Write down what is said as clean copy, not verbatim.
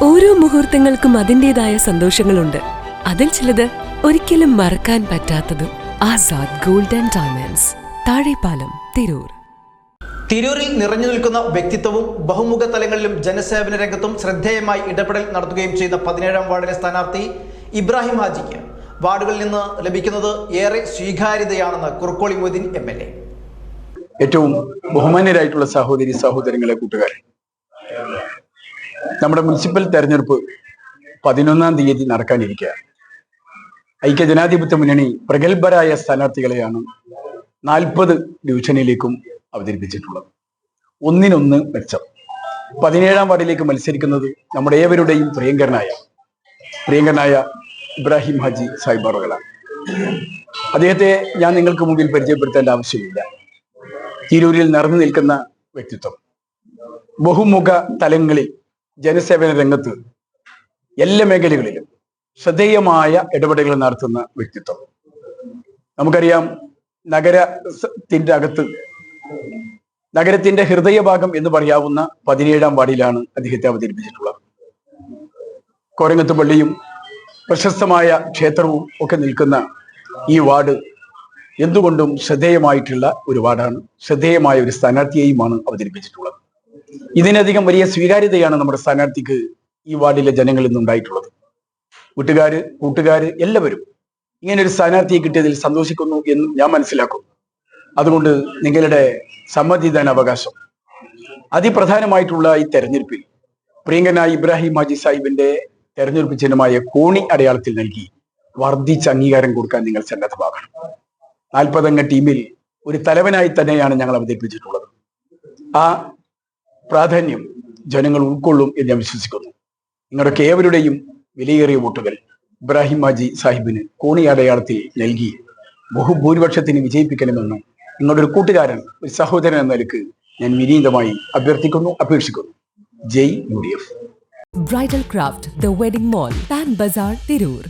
ഓരോ മുഹൂർത്തങ്ങൾക്കും അതിൻ്റെതായ സന്തോഷങ്ങളുണ്ട്. അതിൽ ചിലത് ഒരിക്കലും മറക്കാൻ പറ്റാത്തതും. Azad gold and diamonds, Thazhepalam, Tirur. തിരൂരിൽ നിറഞ്ഞു നിൽക്കുന്ന വ്യക്തിത്വവും ബഹുമുഖ തലങ്ങളിലും ജനസേവന രംഗത്തും ശ്രദ്ധേയമായി ഇടപെടൽ നടത്തുകയും ചെയ്യുന്ന 17ാം വാർഡിലെ സ്ഥാനാർത്ഥി ഇബ്രാഹിം ഹാജിക്ക് വാർഡുകളിൽ നിന്ന് ലഭിക്കുന്നത് ഏറെ സ്വീകാര്യതയാണെന്ന് കുറുക്കോളി മൊയ്തീൻ MLA. ഏറ്റവും ബഹുമാന്യരായിട്ടുള്ള സഹോദരി സഹോദരങ്ങളെ, കൂട്ടുകാരെ, നമ്മുടെ മുനിസിപ്പൽ തെരഞ്ഞെടുപ്പ് 11-ാം തീയതി നടക്കാനിരിക്കുകയാണ്. ഐക്യജനാധിപത്യ മുന്നണി പ്രഗത്ഭരായ സ്ഥാനാർത്ഥികളെയാണ് 40 ഡിവിഷനിലേക്കും അവതരിപ്പിച്ചിട്ടുള്ളത്. ഒന്നിനൊന്ന് മെച്ചം. 17ാം വാർഡിലേക്ക് മത്സരിക്കുന്നത് നമ്മുടെ ഏവരുടെയും പ്രിയങ്കരനായ ഇബ്രാഹിം ഹാജി സാഹിബ് അവറുകളാണ്. അദ്ദേഹത്തെ ഞാൻ നിങ്ങൾക്ക് മുമ്പിൽ പരിചയപ്പെടുത്തേണ്ട ആവശ്യമില്ല. തിരൂരിൽ നിറഞ്ഞു നിൽക്കുന്ന വ്യക്തിത്വം, ബഹുമുഖ തലങ്ങളിൽ ജനസേവന രംഗത്ത് എല്ലാ മേഖലകളിലും ശ്രദ്ധേയമായ ഇടപെടലുകൾ നടത്തുന്ന വ്യക്തിത്വം. നമുക്കറിയാം, നഗരത്തിന്റെ ഹൃദയഭാഗം എന്ന് പറയാവുന്ന 17ാം വാർഡിലാണ് അദ്ദേഹത്തെ അവതരിപ്പിച്ചിട്ടുള്ളത്. കോരങ്ങത്ത് പള്ളിയും പ്രശസ്തമായ ക്ഷേത്രവും ഒക്കെ നിൽക്കുന്ന ഈ വാർഡ് എന്തുകൊണ്ടും ശ്രദ്ധേയമായിട്ടുള്ള ഒരു വാർഡാണ്. ശ്രദ്ധേയമായ ഒരു സ്ഥാനാർത്ഥിയെയുമാണ് അവതരിപ്പിച്ചിട്ടുള്ളത്. ഇതിനധികം വലിയ സ്വീകാര്യതയാണ് നമ്മുടെ സ്ഥാനാർത്ഥിക്ക് ഈ വാർഡിലെ ജനങ്ങളിൽ നിന്നുണ്ടായിട്ടുള്ളത്. കൂട്ടുകാര് എല്ലാവരും ഇങ്ങനെ ഒരു സ്ഥാനാർത്ഥിയെ കിട്ടിയതിൽ സന്തോഷിക്കുന്നു എന്ന് ഞാൻ മനസ്സിലാക്കുന്നു. അതുകൊണ്ട് നിങ്ങളുടെ സമ്മതിദാനാവകാശം അതിപ്രധാനമായിട്ടുള്ള ഈ തെരഞ്ഞെടുപ്പിൽ പ്രിയങ്കനായ ഇബ്രാഹിം ഹാജി സാഹിബിന്റെ തെരഞ്ഞെടുപ്പ് ചിഹ്നമായ കോണി അടയാളത്തിൽ നൽകി വർദ്ധിച്ച അംഗീകാരം കൊടുക്കാൻ നിങ്ങൾ സന്നദ്ധമാകണം. 40 ടീമിൽ ഒരു തലവനായി തന്നെയാണ് ഞങ്ങൾ അവതരിപ്പിച്ചിട്ടുള്ളത്. ആ പ്രാധാന്യം ജനങ്ങൾ ഉൾക്കൊള്ളും എന്ന് ഞാൻ വിശ്വസിക്കുന്നു. നിങ്ങളുടെ ഏവരുടെയും വിലയേറിയ വോട്ടുകൾ ഇബ്രാഹിം ഹാജി സാഹിബിന് കോണി അടയാളത്തിൽ നൽകി ബഹുഭൂരിപക്ഷത്തിന് വിജയിപ്പിക്കണമെന്ന് നിങ്ങളുടെ ഒരു കൂട്ടുകാരൻ, ഒരു സഹോദരൻ എന്ന നിലയ്ക്ക് ഞാൻ വിനീതമായി അപേക്ഷിക്കുന്നു. Jai UDF. Bridal craft, the wedding mall, Pan Bazar, Tirur.